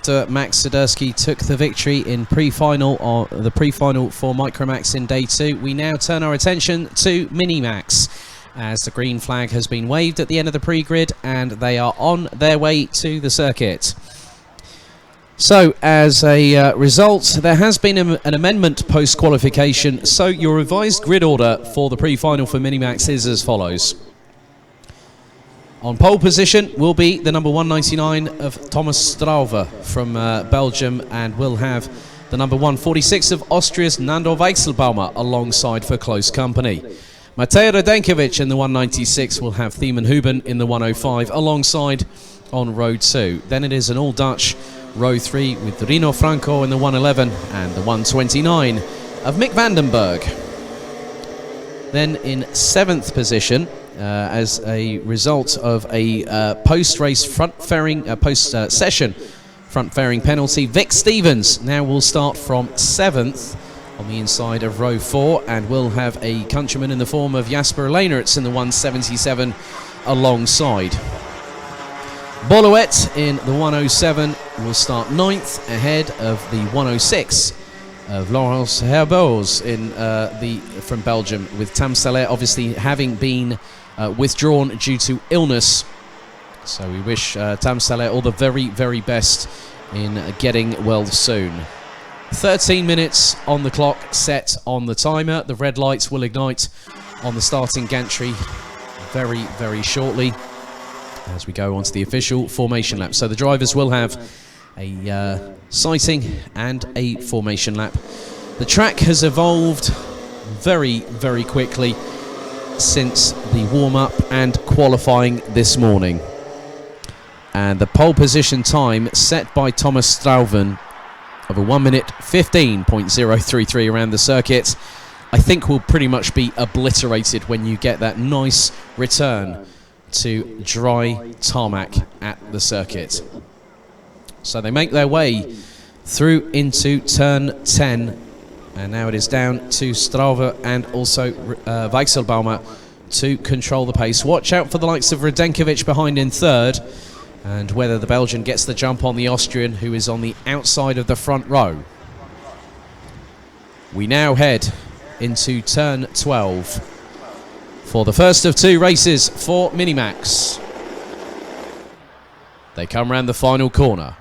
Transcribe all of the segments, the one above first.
after Max Sidursky took the victory in the pre-final for Micromax in day 2. We now turn our attention to Minimax, as the green flag has been waved at the end of the pre-grid and they are on their way to the circuit. So, as a result, there has been an amendment post-qualification, so your revised grid order for the pre-final for Minimax is as follows. On pole position will be the number 199 of Thomas Strauve from Belgium, and will have the number 146 of Austria's Nando Weichselbaumer alongside for close company. Matej Radenkovic in the 196 will have Thiemen Huben in the 105 alongside on row 2. Then it is an all-Dutch row 3 with Rino Franco in the 111 and the 129 of Mick Vandenberg. Then in 7th position, as a result of a post-race post-session front-fairing penalty, Vic Stevens now will start from 7th on the inside of row 4 and will have a countryman in the form of Jasper Leenerts in the 177 alongside. Boluet in the 107 will start 9th ahead of the 106 of Laurence Herbeaus from Belgium, with Tam Saler obviously having been withdrawn due to illness. So we wish Tam Saler all the very, very best in getting well soon. 13 minutes on the clock set on the timer. The red lights will ignite on the starting gantry very, very shortly as we go on to the official formation lap. So the drivers will have a sighting and a formation lap. The track has evolved very, very quickly since the warm-up and qualifying this morning. And the pole position time set by Thomas Strauven of a 1 minute 15.033 around the circuit, I think will pretty much be obliterated when you get that nice return to dry tarmac at the circuit. So they make their way through into turn 10, and now it is down to Strauve and also Weichselbaumer to control the pace. Watch out for the likes of Radenkovic behind in 3rd, and whether the Belgian gets the jump on the Austrian, who is on the outside of the front row. We now head into turn 12 for the first of 2 races for Minimax. They come round the final corner.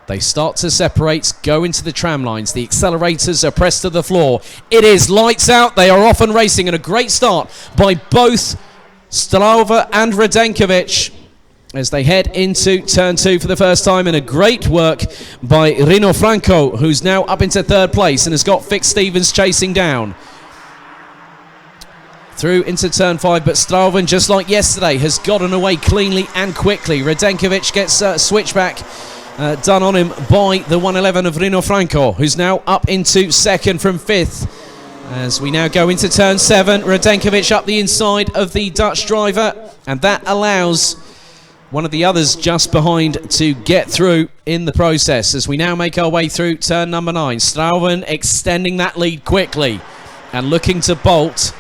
They start to separate, go into the tram lines. The accelerators are pressed to the floor. It is lights out. They are off and racing, and a great start by both Strauve and Radenkovic as they head into turn 2 for the first time, and a great work by Rino Franco, who's now up into 3rd place and has got Vic Stevens chasing down. Through into turn 5, but Strauven, just like yesterday, has gotten away cleanly and quickly. Radenkovic gets a switchback done on him by the 111 of Rino Franco, who's now up into 2nd from 5th. As we now go into turn 7, Radenkovic up the inside of the Dutch driver, and that allows one of the others just behind to get through in the process. As we now make our way through turn number 9, Strauven extending that lead quickly and looking to bolt.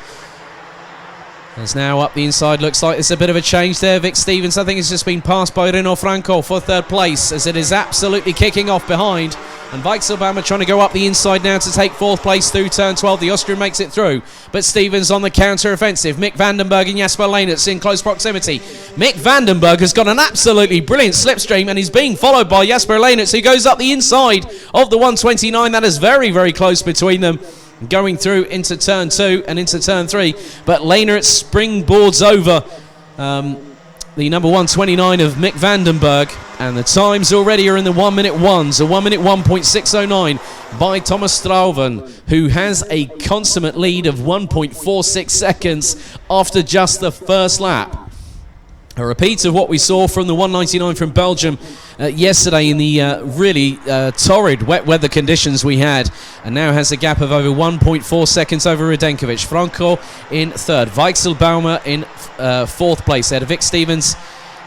As now up the inside, looks like there's a bit of a change there. Vic Stevens, I think, has just been passed by Rino Franco for 3rd place, as it is absolutely kicking off behind. And Weichselbaumer trying to go up the inside now to take 4th place through turn 12. The Austrian makes it through, but Stevens on the counter-offensive. Mick Vandenberg and Jasper Leenerts in close proximity. Mick Vandenberg has got an absolutely brilliant slipstream, and he's being followed by Jasper Leenerts, who goes up the inside of the 129. That is very, very close between them, going through into turn 2 and into turn 3, but Leenerts springboards over the number 129 of Mick Vandenberg, and the times already are in the 1 minute 1s, a 1 minute 1.609 by Thomas Strauven, who has a consummate lead of 1.46 seconds after just the first lap. A repeat of what we saw from the 199 from Belgium yesterday in the really torrid wet weather conditions we had, and now has a gap of over 1.4 seconds over Radenkovic. Franco in 3rd, Weichselbaumer in 4th place ahead of Vic Stevens.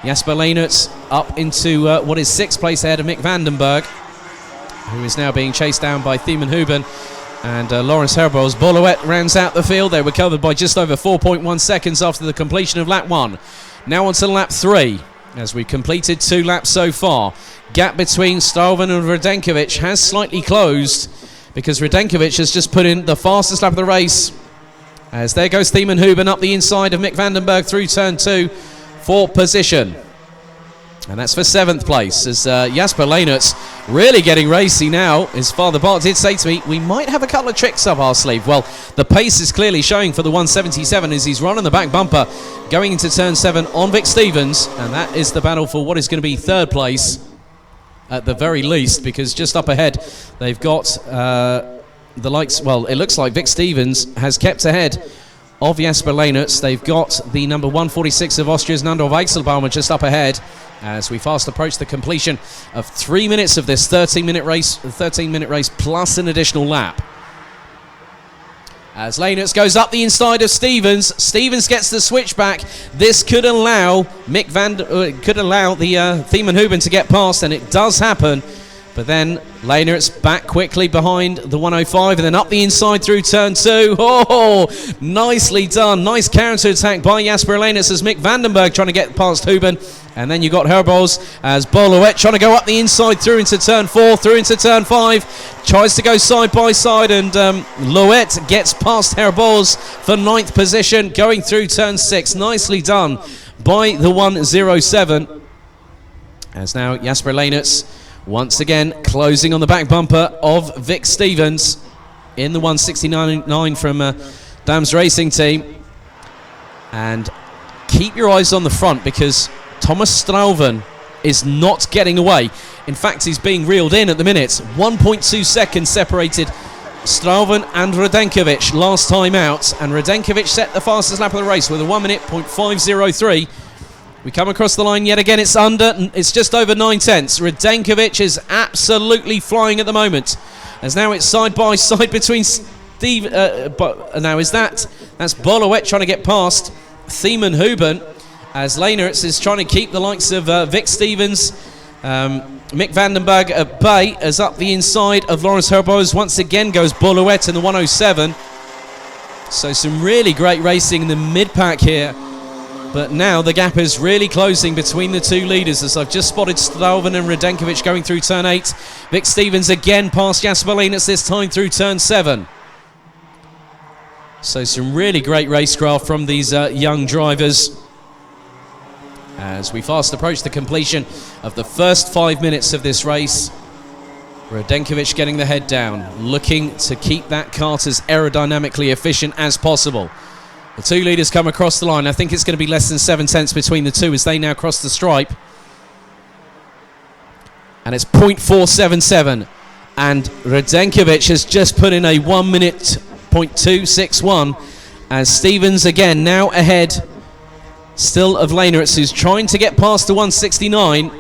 Jasper Leenerts up into what is 6th place ahead of Mick Vandenberg, who is now being chased down by Thiemen Huben. And Laurence Herbeaus. Boluet rounds out the field. They were covered by just over 4.1 seconds after the completion of lap 1. Now on to lap 3, as we've completed 2 laps so far. gap between Strauven and Radenkovic has slightly closed, because Radenkovic has just put in the fastest lap of the race. As there goes Thiemann Huben up the inside of Mick Vandenberg through turn 2 for position. And that's for 7th place, as Jasper Leenerts really getting racy now. His father Bart did say to me, we might have a couple of tricks up our sleeve. Well, the pace is clearly showing for the 177 as he's running the back bumper going into turn 7 on Vic Stevens. And that is the battle for what is going to be 3rd place at the very least, because just up ahead they've got the likes, well, it looks like Vic Stevens has kept ahead of Jasper Leenerts. They've got the number 146 of Austria's Nando Weichselbaumer just up ahead, as we fast approach the completion of 3 minutes of this 13-minute race plus an additional lap. As Leenerts goes up the inside of Stevens, Stevens gets the switchback. This could allow the Thiemann Huben to get past, and it does happen. But then Leenerts back quickly behind the 105 and then up the inside through turn 2. Oh, nicely done. Nice counter-attack by Jasper Leenerts as Mick Vandenberg trying to get past Huben. And then you got Herboz as Bolouet trying to go up the inside through into turn 4, through into turn 5. Tries to go side by side, and Louet gets past Herboz for 9th position going through turn 6. Nicely done by the 107. As now Jasper Leenerts once again closing on the back bumper of Vic Stevens in the 169.9 from Dam's Racing Team. And keep your eyes on the front, because Thomas Strauven is not getting away. In fact, he's being reeled in at the minute. 1.2 seconds separated Strauven and Radenkovic last time out, and Radenkovic set the fastest lap of the race with a 1:5:03. We come across the line yet again. It's just over 9 tenths. Radenkovic is absolutely flying at the moment, as now it's side by side between Steve. That's Bolouet trying to get past Thiemann Huben, as Leenerts is trying to keep the likes of Vic Stevens, Mick Vandenberg at bay, as up the inside of Lawrence Herboz once again goes Bolouet in the 107. So some really great racing in the mid-pack here. But now the gap is really closing between the two leaders, as I've just spotted Strauven and Radenkovic going through turn 8. Vic Stevens again past Jasper Leenerts, this time through turn 7. So some really great racecraft from these young drivers, as we fast approach the completion of the first 5 minutes of this race. Radenkovic getting the head down, looking to keep that kart as aerodynamically efficient as possible. The two leaders come across the line. I think it's going to be less than 7 tenths between the two as they now cross the stripe. And it's 0.477. And Radenkovic has just put in a 1 minute 0.261. As Stevens again now ahead still of Leenerts, who's trying to get past the 169.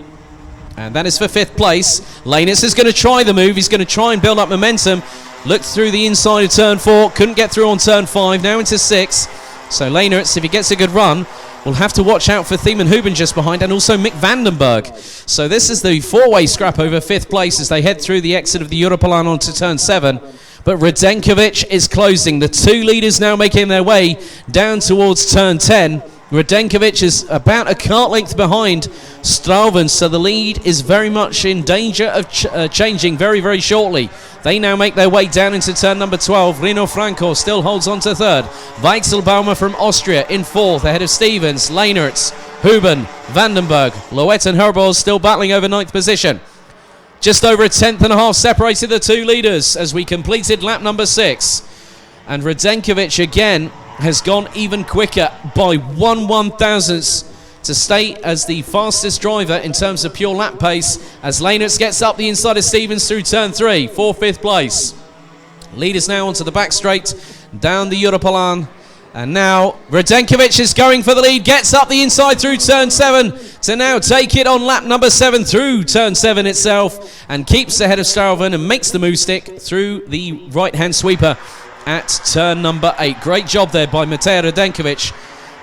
And that is for 5th place. Leenerts is going to try the move. He's going to try and build up momentum. Looked through the inside of turn 4. Couldn't get through on turn 5. Now into 6. So Leenerts, if he gets a good run, will have to watch out for Thiemann Huben just behind, and also Mick Vandenberg. So this is the 4-way scrap over 5th place as they head through the exit of the Europalan onto turn 7. But Radenkovic is closing. The two leaders now making their way down towards turn 10. Radenkovic is about a kart length behind Strauven, so the lead is very much in danger of changing very, very shortly. They now make their way down into turn number 12. Rino Franco still holds on to 3rd. Weichselbaumer from Austria in 4th, ahead of Stevens, Leenerts, Huben, Vandenberg. Louet and Herboz still battling over 9th position. Just over a 1/10.5 separated the two leaders as we completed lap number 6. And Radenkovic again has gone even quicker by 1/1000th to stay as the fastest driver in terms of pure lap pace, as Leenerts gets up the inside of Stevens through turn 3 for 5th place. Leaders now onto the back straight down the Europalan, and now Radenkovic is going for the lead, gets up the inside through turn 7 to now take it on lap number 7 through turn 7 itself, and keeps ahead of Strauven and makes the move stick through the right hand sweeper at turn number 8. Great job there by Matej Radenkovic,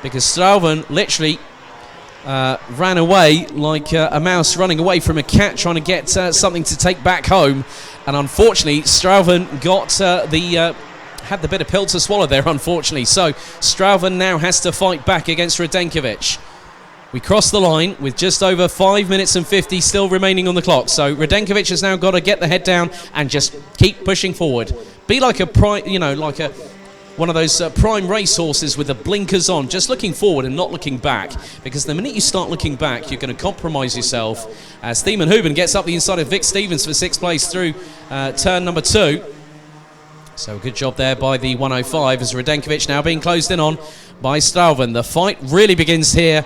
because Strauven literally ran away like a mouse running away from a cat trying to get something to take back home, and unfortunately Strauven got had the bitter pill to swallow there, unfortunately. So Strauven now has to fight back against Radenkovic. We cross the line with just over 5 minutes and 50 still remaining on the clock. So Radenkovic has now got to get the head down and just keep pushing forward. Be like a prime, one of those prime race horses with the blinkers on, just looking forward and not looking back. Because the minute you start looking back, you're going to compromise yourself. As Thiemann Huben gets up the inside of Vic Stevens for 6th place through turn number 2. So a good job there by the 105 as Radenkovic now being closed in on by Strauven. The fight really begins here.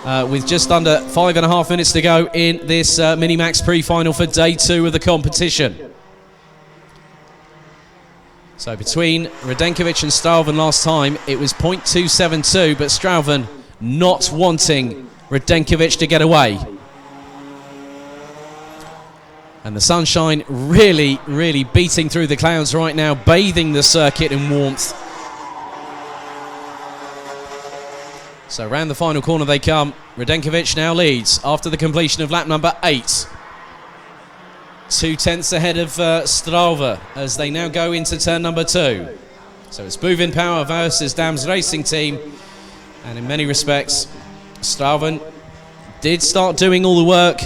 With just under 5.5 minutes to go in this Minimax pre-final for day 2 of the competition. So between Radenkovic and Strauven last time, it was 0.272, but Strauven not wanting Radenkovic to get away. And the sunshine really, really beating through the clouds right now, bathing the circuit in warmth. So round the final corner they come. Radenkovic now leads after the completion of lap number 8. 2 tenths ahead of Strauven as they now go into turn number 2. So it's Buvin Power versus Dams Racing Team. And in many respects, Strauven did start doing all the work,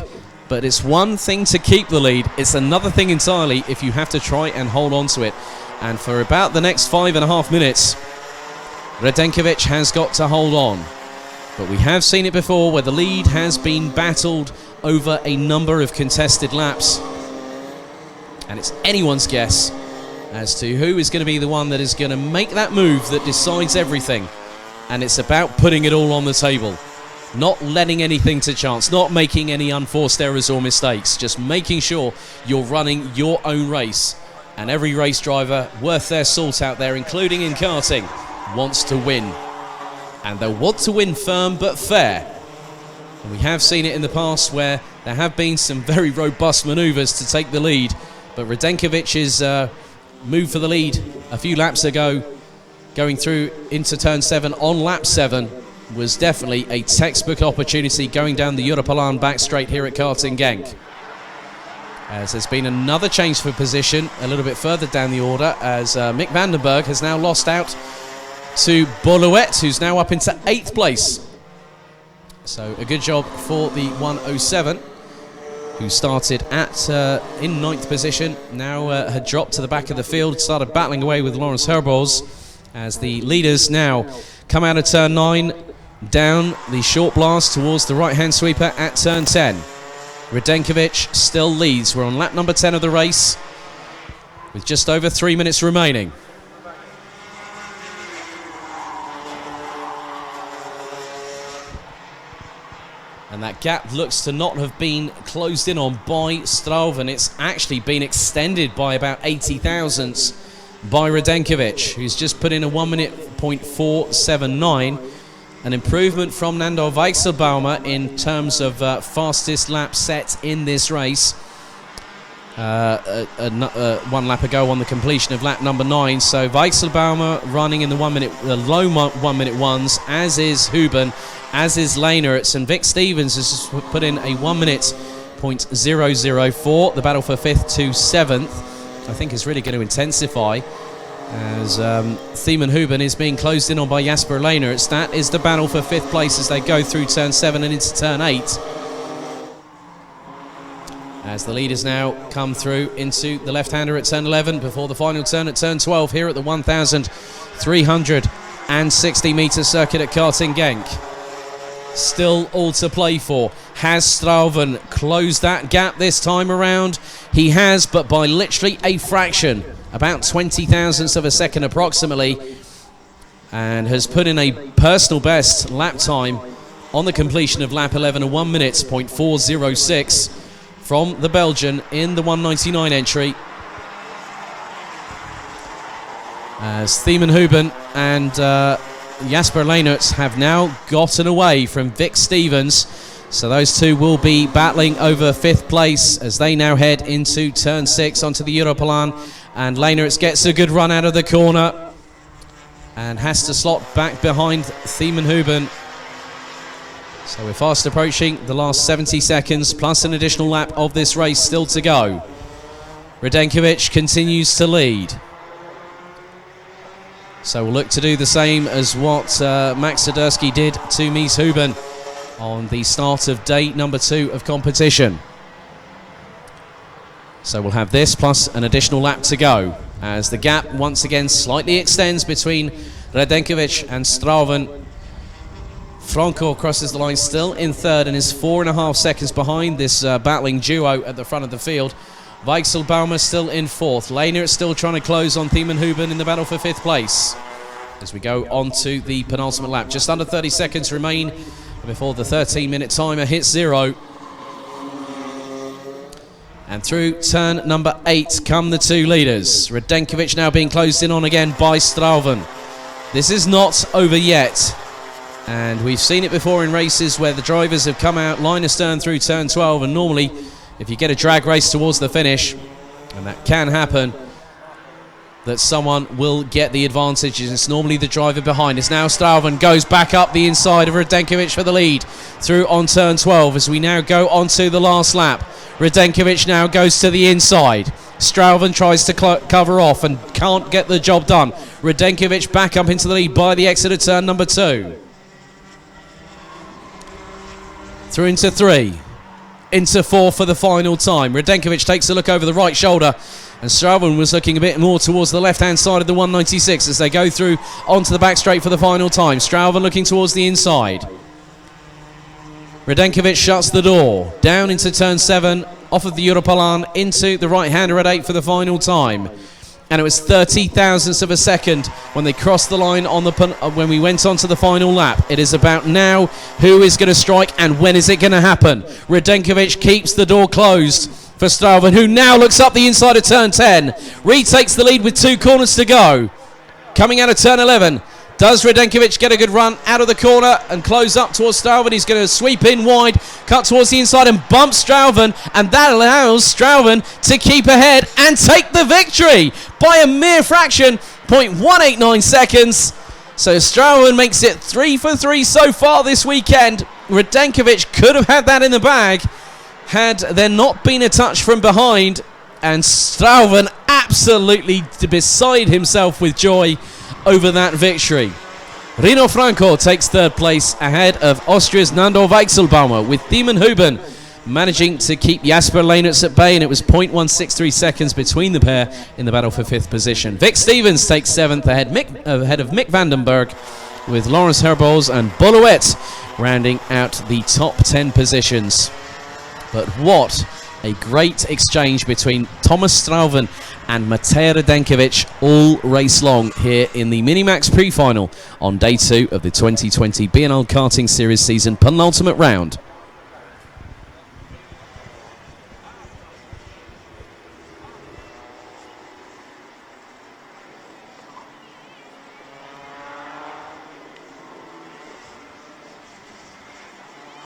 but it's one thing to keep the lead. It's another thing entirely if you have to try and hold on to it. And for about the next 5.5 minutes, Radenkovic has got to hold on. But we have seen it before where the lead has been battled over a number of contested laps. And it's anyone's guess as to who is going to be the one that is going to make that move that decides everything. And it's about putting it all on the table. Not letting anything to chance, not making any unforced errors or mistakes. Just making sure you're running your own race. And every race driver worth their salt out there, including in karting, wants to win. And they'll want to win firm but fair. And we have seen it in the past where there have been some very robust manoeuvres to take the lead. But Radenkovic's move for the lead a few laps ago, going through into turn 7 on lap 7, was definitely a textbook opportunity going down the Europalan back straight here at Karting Genk. As there's been another change for position a little bit further down the order as Mick Vandenberg has now lost out to Boluet, who's now up into 8th place. So a good job for the 107, who started at in 9th position, now had dropped to the back of the field, started battling away with Lawrence Herboz, as the leaders now come out of turn 9, down the short blast towards the right-hand sweeper at turn 10. Radenkovic still leads. We're on lap number 10 of the race, with just over 3 minutes remaining. And that gap looks to not have been closed in on by Strauven. It's actually been extended by about 80 thousandths by Radenkovic, who's just put in a 1 minute .479. An improvement from Nando Weichselbaumer in terms of fastest lap set in this race. 1 lap ago on the completion of lap number 9. So Weichselbaumer running in the low 1 minute ones, as is Huben, as is Lehnertz, and Vic Stevens has just put in a 1 minute .004. The battle for 5th to 7th, I think, is really going to intensify as Thiemann Huben is being closed in on by Jasper Lehnertz. That is the battle for 5th place as they go through turn 7 and into turn 8. As the leaders now come through into the left-hander at turn 11 before the final turn at turn 12 here at the 1,360 metre circuit at Karting Genk. Still all to play for. Has Strauven closed that gap this time around? He has, but by literally a fraction, about 20 thousandths of a second approximately, and has put in a personal best lap time on the completion of lap 11, a 1 minute .406 from the Belgian in the 199 entry. As Thiemann Huben and Jasper Lehnertz have now gotten away from Vic Stevens, so those two will be battling over 5th place as they now head into turn 6 onto the Europalan, and Lehnertz gets a good run out of the corner and has to slot back behind Thiemann Huben. So we're fast approaching the last 70 seconds plus an additional lap of this race still to go. Radenkovic continues to lead. So we'll look to do the same as what Max Sadursky did to Mies Huben on the start of day number 2 of competition. So we'll have this plus an additional lap to go as the gap once again slightly extends between Radenkovic and Strauven. Franco crosses the line still in third and is 4.5 seconds behind this battling duo at the front of the field. Weichselbaumer still in fourth. Lehner is still trying to close on Thiemenhuben in the battle for 5th place. As we go on to the penultimate lap, just under 30 seconds remain before the 13-minute timer hits 0. And through turn number 8 come the 2 leaders. Radenkovic now being closed in on again by Strauven. This is not over yet. And we've seen it before in races where the drivers have come out line astern through turn 12, and normally if you get a drag race towards the finish, and that can happen, that someone will get the advantage. It's normally the driver behind. It's now Strauven goes back up the inside of Radenkovic for the lead through on turn 12 as we now go on to the last lap. Radenkovic now goes to the inside. Strauven tries to cover off and can't get the job done. Radenkovic back up into the lead by the exit of turn number 2. Through into 3. Into 4 for the final time. Radenkovic takes a look over the right shoulder, and Strauven was looking a bit more towards the left-hand side of the 196 as they go through onto the back straight for the final time. Strauven looking towards the inside. Radenkovic shuts the door. Down into turn 7, off of the Europalan, into the right-hander at 8 for the final time. And it was 30 thousandths of a second when they crossed the line on the when we went on to the final lap. It is about now who is going to strike and when is it going to happen. Radenkovic keeps the door closed for Strauven, who now looks up the inside of turn 10. Retakes the lead with 2 corners to go. Coming out of turn 11. Does Radenkovic get a good run out of the corner and close up towards Strauven? He's going to sweep in wide, cut towards the inside and bump Strauven, and that allows Strauven to keep ahead and take the victory by a mere fraction, 0.189 seconds. So Strauven makes it 3 for 3 so far this weekend. Radenkovic could have had that in the bag had there not been a touch from behind, and Strauven absolutely beside himself with joy over that victory. Rino Franco takes 3rd place ahead of Austria's Nando Weichselbaumer, with Thiemenhuben managing to keep Jasper Lehnertz at bay, and it was 0.163 seconds between the pair in the battle for 5th position. Vic Stevens takes 7th ahead of Mick Vandenberg, with Lawrence Herboz and Boluet rounding out the top 10 positions. But what a great exchange between Thomas Strauven and Matej Radenkovic all race long here in the Minimax pre-final on day 2 of the 2020 BNL Karting Series season penultimate round.